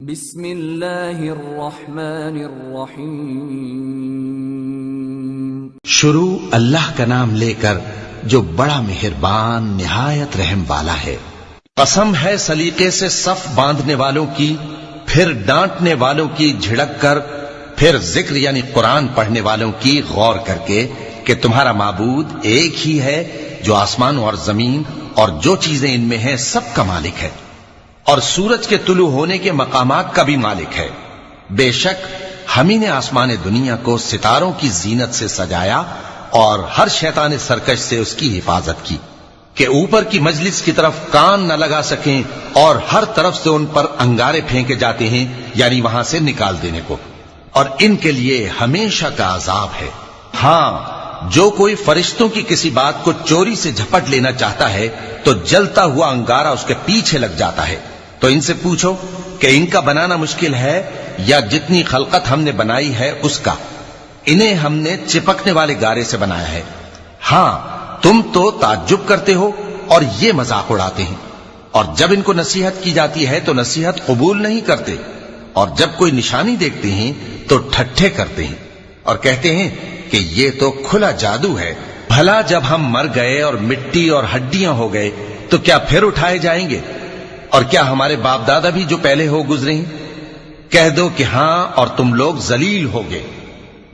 بسم اللہ الرحمن الرحیم۔ شروع اللہ کا نام لے کر جو بڑا مہربان نہایت رحم والا ہے۔ قسم ہے سلیقے سے صف باندھنے والوں کی، پھر ڈانٹنے والوں کی جھڑک کر، پھر ذکر یعنی قرآن پڑھنے والوں کی غور کر کے کہ تمہارا معبود ایک ہی ہے جو آسمان اور زمین اور جو چیزیں ان میں ہیں سب کا مالک ہے، اور سورج کے طلوع ہونے کے مقامات کا بھی مالک ہے۔ بے شک ہم ہی نے آسمان دنیا کو ستاروں کی زینت سے سجایا اور ہر شیطان سرکش سے اس کی حفاظت کی کہ اوپر کی مجلس کی طرف کان نہ لگا سکیں، اور ہر طرف سے ان پر انگارے پھینکے جاتے ہیں یعنی وہاں سے نکال دینے کو، اور ان کے لیے ہمیشہ کا عذاب ہے۔ ہاں، جو کوئی فرشتوں کی کسی بات کو چوری سے جھپٹ لینا چاہتا ہے تو جلتا ہوا انگارہ اس کے پیچھے لگ جاتا ہے۔ تو ان سے پوچھو کہ ان کا بنانا مشکل ہے یا جتنی خلقت ہم نے بنائی ہے اس کا؟ انہیں ہم نے چپکنے والے گارے سے بنایا ہے۔ ہاں، تم تو تعجب کرتے ہو اور یہ مذاق اڑاتے ہیں، اور جب ان کو نصیحت کی جاتی ہے تو نصیحت قبول نہیں کرتے، اور جب کوئی نشانی دیکھتے ہیں تو ٹھٹھے کرتے ہیں اور کہتے ہیں کہ یہ تو کھلا جادو ہے۔ بھلا جب ہم مر گئے اور مٹی اور ہڈیاں ہو گئے تو کیا پھر اٹھائے جائیں گے؟ اور کیا ہمارے باپ دادا بھی جو پہلے ہو گزرے ہیں؟ کہہ دو کہ ہاں، اور تم لوگ ذلیل ہوگے۔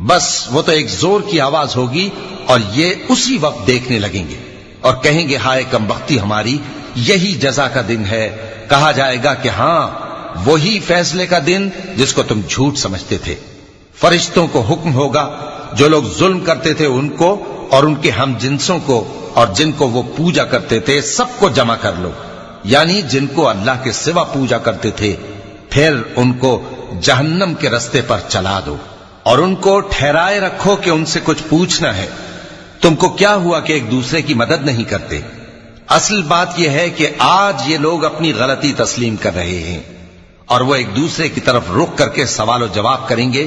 بس وہ تو ایک زور کی آواز ہوگی اور یہ اسی وقت دیکھنے لگیں گے اور کہیں گے ہائے کمبختی ہماری، یہی جزا کا دن ہے۔ کہا جائے گا کہ ہاں، وہی فیصلے کا دن جس کو تم جھوٹ سمجھتے تھے۔ فرشتوں کو حکم ہوگا جو لوگ ظلم کرتے تھے ان کو اور ان کے ہم جنسوں کو اور جن کو وہ پوجا کرتے تھے سب کو جمع کر لو، یعنی جن کو اللہ کے سوا پوجا کرتے تھے، پھر ان کو جہنم کے رستے پر چلا دو اور ان کو ٹھہرائے رکھو کہ ان سے کچھ پوچھنا ہے۔ تم کو کیا ہوا کہ ایک دوسرے کی مدد نہیں کرتے؟ اصل بات یہ ہے کہ آج یہ لوگ اپنی غلطی تسلیم کر رہے ہیں اور وہ ایک دوسرے کی طرف رخ کر کے سوال و جواب کریں گے۔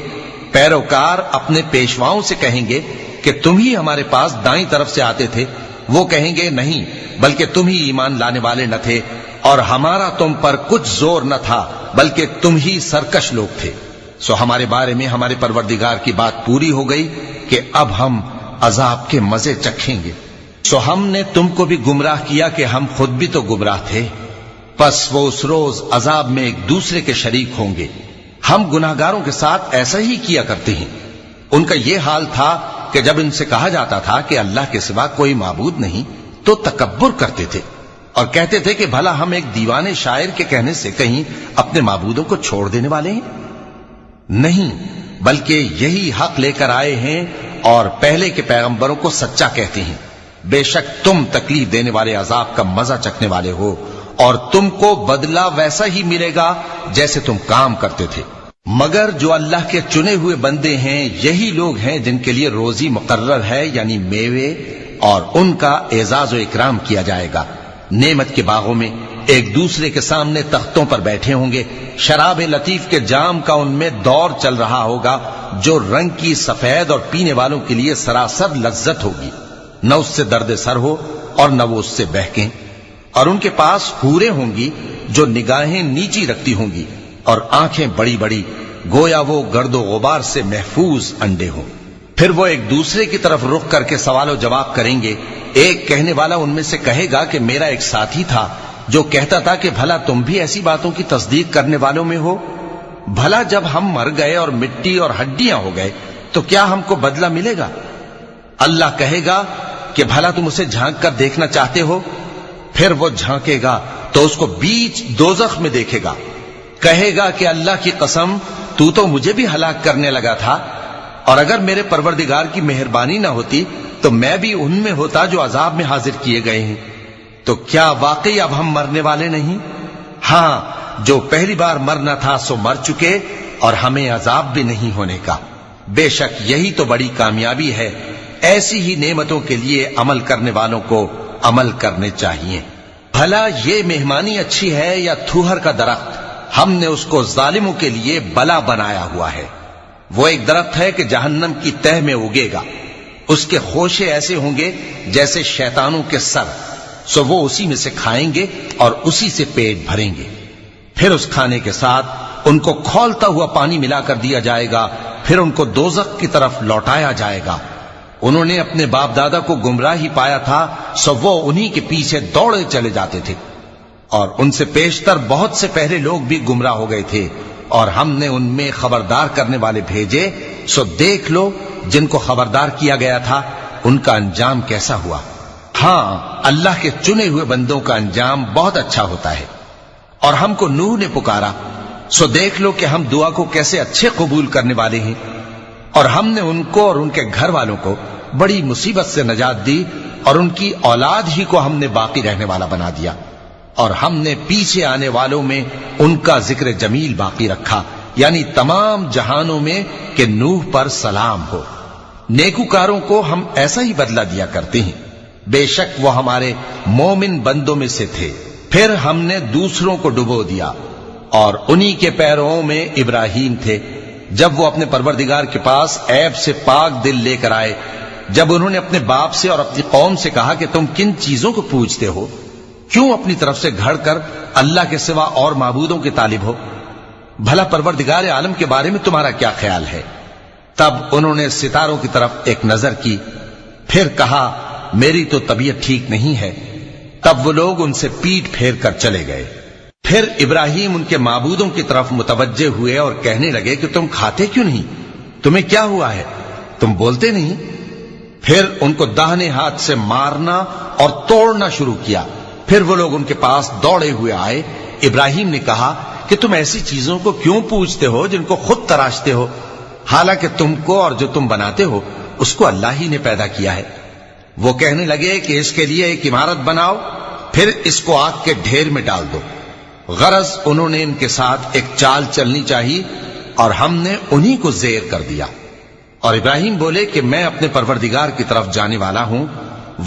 پیروکار اپنے پیشواؤں سے کہیں گے کہ تم ہی ہمارے پاس دائیں طرف سے آتے تھے۔ وہ کہیں گے نہیں، بلکہ تم ہی ایمان لانے والے نہ تھے، اور ہمارا تم پر کچھ زور نہ تھا، بلکہ تم ہی سرکش لوگ تھے۔ سو ہمارے بارے میں ہمارے پروردگار کی بات پوری ہو گئی کہ اب ہم عذاب کے مزے چکھیں گے۔ سو ہم نے تم کو بھی گمراہ کیا کہ ہم خود بھی تو گمراہ تھے، پس وہ اس روز عذاب میں ایک دوسرے کے شریک ہوں گے۔ ہم گناہگاروں کے ساتھ ایسا ہی کیا کرتے ہیں۔ ان کا یہ حال تھا کہ جب ان سے کہا جاتا تھا کہ اللہ کے سوا کوئی معبود نہیں تو تکبر کرتے تھے اور کہتے تھے کہ بھلا ہم ایک دیوانے شاعر کے کہنے سے کہیں اپنے معبودوں کو چھوڑ دینے والے ہیں؟ نہیں، بلکہ یہی حق لے کر آئے ہیں اور پہلے کے پیغمبروں کو سچا کہتے ہیں۔ بے شک تم تکلیف دینے والے عذاب کا مزہ چکھنے والے ہو، اور تم کو بدلہ ویسا ہی ملے گا جیسے تم کام کرتے تھے۔ مگر جو اللہ کے چنے ہوئے بندے ہیں یہی لوگ ہیں جن کے لیے روزی مقرر ہے، یعنی میوے، اور ان کا اعزاز و اکرام کیا جائے گا۔ نعمت کے باغوں میں ایک دوسرے کے سامنے تختوں پر بیٹھے ہوں گے، شراب لطیف کے جام کا ان میں دور چل رہا ہوگا جو رنگ کی سفید اور پینے والوں کے لیے سراسر لذت ہوگی، نہ اس سے درد سر ہو اور نہ وہ اس سے بہکیں۔ اور ان کے پاس حوریں ہوں گی جو نگاہیں نیچی رکھتی ہوں گی اور آنکھیں بڑی بڑی، گویا وہ گرد و غبار سے محفوظ انڈے ہوں۔ پھر وہ ایک دوسرے کی طرف رخ کر کے سوال و جواب کریں گے۔ ایک کہنے والا ان میں سے کہے گا کہ میرا ایک ساتھی تھا جو کہتا تھا کہ بھلا تم بھی ایسی باتوں کی تصدیق کرنے والوں میں ہو؟ بھلا جب ہم مر گئے اور مٹی اور ہڈیاں ہو گئے تو کیا ہم کو بدلہ ملے گا؟ اللہ کہے گا کہ بھلا تم اسے جھانک کر دیکھنا چاہتے ہو؟ پھر وہ جھانکے گا تو اس کو بیچ دوزخ میں دیکھے گا، کہے گا کہ اللہ کی قسم تو مجھے بھی ہلاک کرنے لگا تھا، اور اگر میرے پروردگار کی مہربانی نہ ہوتی تو میں بھی ان میں ہوتا جو عذاب میں حاضر کیے گئے ہیں۔ تو کیا واقعی اب ہم مرنے والے نہیں؟ ہاں، جو پہلی بار مرنا تھا سو مر چکے، اور ہمیں عذاب بھی نہیں ہونے کا۔ بے شک یہی تو بڑی کامیابی ہے۔ ایسی ہی نعمتوں کے لیے عمل کرنے والوں کو عمل کرنے چاہیے۔ بھلا یہ مہمانی اچھی ہے یا تھوہر کا درخت؟ ہم نے اس کو ظالموں کے لیے بلا بنایا ہوا ہے۔ وہ ایک درخت ہے کہ جہنم کی تہ میں اگے گا، اس کے خوشے ایسے ہوں گے جیسے شیطانوں کے سر، سو وہ اسی میں سے کھائیں گے اور اسی سے پیٹ بھریں گے۔ پھر اس کھانے کے ساتھ ان کو کھولتا ہوا پانی ملا کر دیا جائے گا، پھر ان کو دوزخ کی طرف لوٹایا جائے گا۔ انہوں نے اپنے باپ دادا کو گمراہی پایا تھا، سو وہ انہی کے پیچھے دوڑے چلے جاتے تھے، اور ان سے پیشتر بہت سے پہلے لوگ بھی گمراہ ہو گئے تھے، اور ہم نے ان میں خبردار کرنے والے بھیجے، سو دیکھ لو جن کو خبردار کیا گیا تھا ان کا انجام کیسا ہوا۔ ہاں، اللہ کے چنے ہوئے بندوں کا انجام بہت اچھا ہوتا ہے۔ اور ہم کو نوح نے پکارا، سو دیکھ لو کہ ہم دعا کو کیسے اچھے قبول کرنے والے ہیں، اور ہم نے ان کو اور ان کے گھر والوں کو بڑی مصیبت سے نجات دی، اور ان کی اولاد ہی کو ہم نے باقی رہنے والا بنا دیا، اور ہم نے پیچھے آنے والوں میں ان کا ذکر جمیل باقی رکھا، یعنی تمام جہانوں میں کہ نوح پر سلام ہو۔ نیکوکاروں کو ہم ایسا ہی بدلہ دیا کرتے ہیں، بے شک وہ ہمارے مومن بندوں میں سے تھے۔ پھر ہم نے دوسروں کو ڈبو دیا، اور انہی کے پیروں میں ابراہیم تھے، جب وہ اپنے پروردگار کے پاس عیب سے پاک دل لے کر آئے، جب انہوں نے اپنے باپ سے اور اپنی قوم سے کہا کہ تم کن چیزوں کو پوجتے ہو، کیوں اپنی طرف سے گھڑ کر اللہ کے سوا اور معبودوں کے طالب ہو؟ بھلا پروردگار عالم کے بارے میں تمہارا کیا خیال ہے؟ تب انہوں نے ستاروں کی طرف ایک نظر کی، پھر کہا میری تو طبیعت ٹھیک نہیں ہے۔ تب وہ لوگ ان سے پیٹ پھیر کر چلے گئے۔ پھر ابراہیم ان کے معبودوں کی طرف متوجہ ہوئے اور کہنے لگے کہ تم کھاتے کیوں نہیں؟ تمہیں کیا ہوا ہے؟ تم بولتے نہیں؟ پھر ان کو داہنے ہاتھ سے مارنا اور توڑنا شروع کیا۔ پھر وہ لوگ ان کے پاس دوڑے ہوئے آئے۔ ابراہیم نے کہا کہ تم ایسی چیزوں کو کیوں پوجتے ہو جن کو خود تراشتے ہو، حالانکہ تم کو اور جو تم بناتے ہو اس کو اللہ ہی نے پیدا کیا ہے۔ وہ کہنے لگے کہ اس کے لیے ایک عمارت بناؤ، پھر اس کو آگ کے ڈھیر میں ڈال دو۔ غرض انہوں نے ان کے ساتھ ایک چال چلنی چاہی، اور ہم نے انہی کو زیر کر دیا۔ اور ابراہیم بولے کہ میں اپنے پروردگار کی طرف جانے والا ہوں،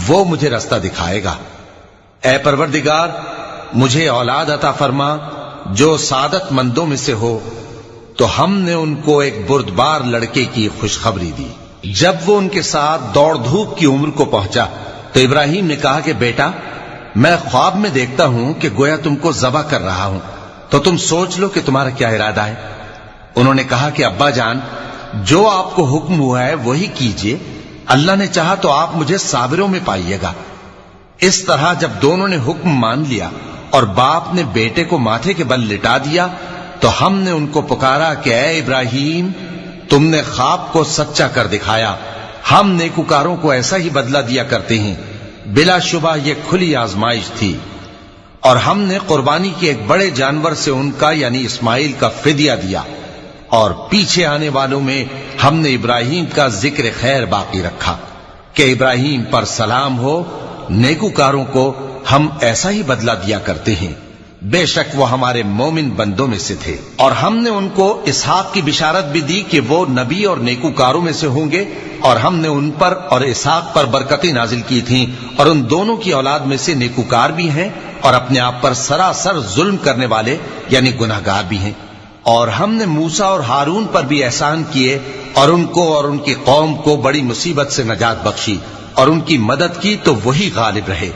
وہ مجھے رستہ دکھائے گا۔ اے پروردگار، مجھے اولاد عطا فرما جو سعادت مندوں میں سے ہو۔ تو ہم نے ان کو ایک بردبار لڑکے کی خوشخبری دی۔ جب وہ ان کے ساتھ دوڑ دھوپ کی عمر کو پہنچا تو ابراہیم نے کہا کہ بیٹا، میں خواب میں دیکھتا ہوں کہ گویا تم کو ذبح کر رہا ہوں، تو تم سوچ لو کہ تمہارا کیا ارادہ ہے۔ انہوں نے کہا کہ ابا جان، جو آپ کو حکم ہوا ہے وہی کیجئے، اللہ نے چاہا تو آپ مجھے صابروں میں پائیے گا۔ اس طرح جب دونوں نے حکم مان لیا اور باپ نے بیٹے کو ماتھے کے بل لٹا دیا، تو ہم نے ان کو پکارا کہ اے ابراہیم، تم نے خواب کو سچا کر دکھایا، ہم نیکوکاروں کو ایسا ہی بدلہ دیا کرتے ہیں۔ بلا شبہ یہ کھلی آزمائش تھی، اور ہم نے قربانی کی ایک بڑے جانور سے ان کا یعنی اسماعیل کا فدیہ دیا، اور پیچھے آنے والوں میں ہم نے ابراہیم کا ذکر خیر باقی رکھا کہ ابراہیم پر سلام ہو۔ نیکوکاروں کو ہم ایسا ہی بدلہ دیا کرتے ہیں، بے شک وہ ہمارے مومن بندوں میں سے تھے۔ اور ہم نے ان کو اسحاق کی بشارت بھی دی کہ وہ نبی اور نیکوکاروں میں سے ہوں گے، اور ہم نے ان پر اور اسحاق پر برکتیں نازل کی تھیں، اور ان دونوں کی اولاد میں سے نیکوکار بھی ہیں اور اپنے آپ پر سراسر ظلم کرنے والے یعنی گناہگار بھی ہیں۔ اور ہم نے موسیٰ اور ہارون پر بھی احسان کیے، اور ان کو اور ان کی قوم کو بڑی مصیبت سے نجات بخشی، اور ان کی مدد کی تو وہی غالب رہے۔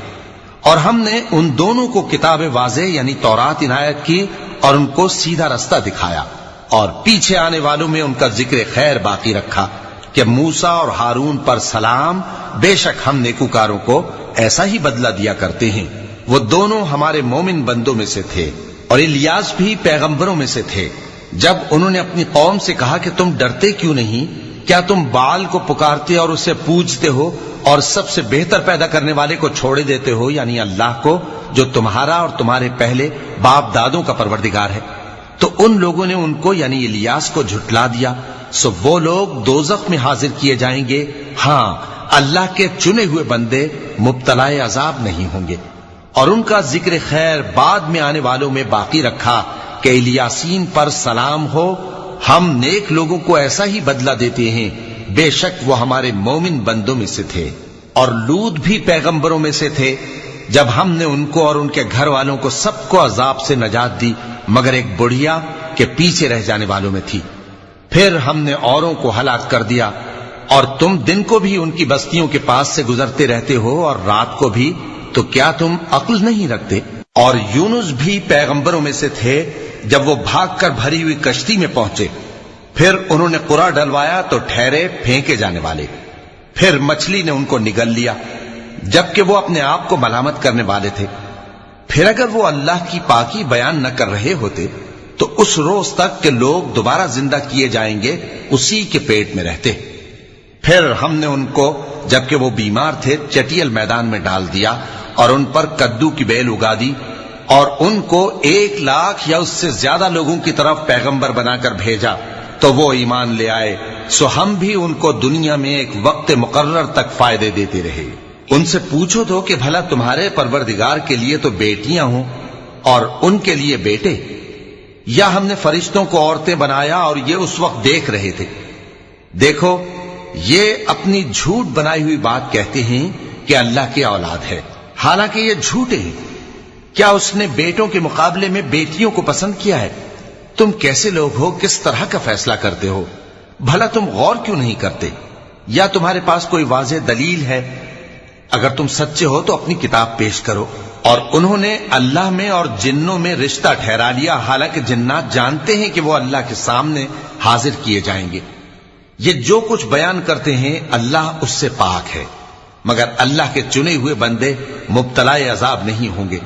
اور ہم نے ان دونوں کو کتاب واضح یعنی تورات عنایت کی، اور ان کو سیدھا رستہ دکھایا، اور پیچھے آنے والوں میں ان کا ذکر خیر باقی رکھا کہ موسیٰ اور ہارون پر سلام، بے شک ہم نیکوکاروں کو ایسا ہی بدلہ دیا کرتے ہیں۔ وہ دونوں ہمارے مومن بندوں میں سے تھے، اور الیاس بھی پیغمبروں میں سے تھے۔ جب انہوں نے اپنی قوم سے کہا کہ تم ڈرتے کیوں نہیں؟ کیا تم بال کو پکارتے اور اسے پوجتے ہو، اور سب سے بہتر پیدا کرنے والے کو چھوڑے دیتے ہو یعنی اللہ کو، جو تمہارا اور تمہارے پہلے باپ دادوں کا پروردگار ہے؟ تو ان لوگوں نے ان کو یعنی الیاس کو جھٹلا دیا، سو وہ لوگ دوزخ میں حاضر کیے جائیں گے۔ ہاں، اللہ کے چنے ہوئے بندے مبتلا عذاب نہیں ہوں گے۔ اور ان کا ذکر خیر بعد میں آنے والوں میں باقی رکھا کہ الیاسین پر سلام ہو۔ ہم نیک لوگوں کو ایسا ہی بدلہ دیتے ہیں، بے شک وہ ہمارے مومن بندوں میں سے تھے۔ اور لوط بھی پیغمبروں میں سے تھے، جب ہم نے ان کو اور ان کے گھر والوں کو سب کو عذاب سے نجات دی، مگر ایک بڑھیا کہ پیچھے رہ جانے والوں میں تھی۔ پھر ہم نے اوروں کو ہلاک کر دیا، اور تم دن کو بھی ان کی بستیوں کے پاس سے گزرتے رہتے ہو اور رات کو بھی، تو کیا تم عقل نہیں رکھتے؟ اور یونس بھی پیغمبروں میں سے تھے، جب وہ بھاگ کر بھری ہوئی کشتی میں پہنچے، پھر انہوں نے قرعہ ڈلوایا تو ٹھہرے پھینکے جانے والے، پھر مچھلی نے ان کو نگل لیا جبکہ وہ اپنے آپ کو ملامت کرنے والے تھے۔ پھر اگر وہ اللہ کی پاکی بیان نہ کر رہے ہوتے تو اس روز تک کہ لوگ دوبارہ زندہ کیے جائیں گے اسی کے پیٹ میں رہتے۔ پھر ہم نے ان کو جبکہ وہ بیمار تھے چٹیل میدان میں ڈال دیا اور ان پر کدو کی بیل اگا دی، اور ان کو 1,00,000 یا اس سے زیادہ لوگوں کی طرف پیغمبر بنا کر بھیجا تو وہ ایمان لے آئے، سو ہم بھی ان کو دنیا میں ایک وقت مقرر تک فائدے دیتے رہے۔ ان سے پوچھو تو کہ بھلا تمہارے پروردگار کے لیے تو بیٹیاں ہوں اور ان کے لیے بیٹے، یا ہم نے فرشتوں کو عورتیں بنایا اور یہ اس وقت دیکھ رہے تھے؟ دیکھو، یہ اپنی جھوٹ بنائی ہوئی بات کہتے ہیں کہ اللہ کی اولاد ہے، حالانکہ یہ جھوٹے ہیں۔ کیا اس نے بیٹوں کے مقابلے میں بیٹیوں کو پسند کیا ہے؟ تم کیسے لوگ ہو، کس طرح کا فیصلہ کرتے ہو؟ بھلا تم غور کیوں نہیں کرتے؟ یا تمہارے پاس کوئی واضح دلیل ہے؟ اگر تم سچے ہو تو اپنی کتاب پیش کرو۔ اور انہوں نے اللہ میں اور جنوں میں رشتہ ٹھہرا لیا، حالانکہ جنات جانتے ہیں کہ وہ اللہ کے سامنے حاضر کیے جائیں گے۔ یہ جو کچھ بیان کرتے ہیں اللہ اس سے پاک ہے، مگر اللہ کے چنے ہوئے بندے مبتلا عذاب نہیں ہوں گے۔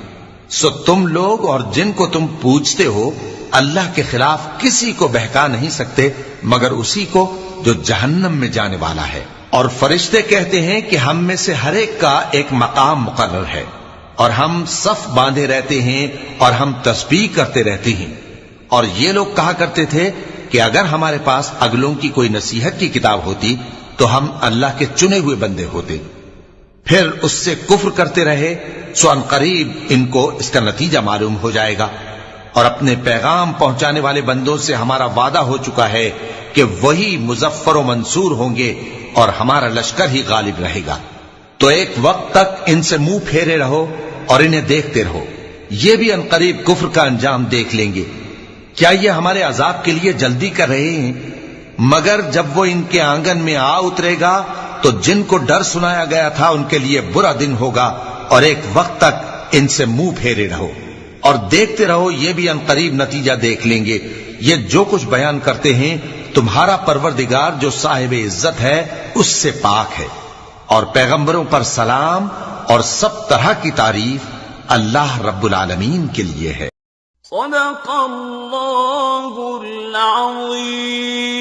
سو تم لوگ اور جن کو تم پوچھتے ہو اللہ کے خلاف کسی کو بہکا نہیں سکتے مگر اسی کو جو جہنم میں جانے والا ہے۔ اور فرشتے کہتے ہیں کہ ہم میں سے ہر ایک کا ایک مقام مقرر ہے، اور ہم صف باندھے رہتے ہیں اور ہم تسبیح کرتے رہتے ہیں۔ اور یہ لوگ کہا کرتے تھے کہ اگر ہمارے پاس اگلوں کی کوئی نصیحت کی کتاب ہوتی تو ہم اللہ کے چنے ہوئے بندے ہوتے۔ پھر اس سے کفر کرتے رہے، سو ان قریب ان کو اس کا نتیجہ معلوم ہو جائے گا۔ اور اپنے پیغام پہنچانے والے بندوں سے ہمارا وعدہ ہو چکا ہے کہ وہی مظفر و منصور ہوں گے اور ہمارا لشکر ہی غالب رہے گا۔ تو ایک وقت تک ان سے منہ پھیرے رہو اور انہیں دیکھتے رہو، یہ بھی ان قریب کفر کا انجام دیکھ لیں گے۔ کیا یہ ہمارے عذاب کے لیے جلدی کر رہے ہیں؟ مگر جب وہ ان کے آنگن میں آ اترے گا تو جن کو ڈر سنایا گیا تھا ان کے لیے برا دن ہوگا، اور ایک وقت تک ان سے منہ پھیرے رہو اور دیکھتے رہو، یہ بھی ان قریب نتیجہ دیکھ لیں گے۔ یہ جو کچھ بیان کرتے ہیں تمہارا پروردگار جو صاحب عزت ہے اس سے پاک ہے، اور پیغمبروں پر سلام اور سب طرح کی تعریف اللہ رب العالمین کے لیے ہے۔ صدق اللہ العظیم۔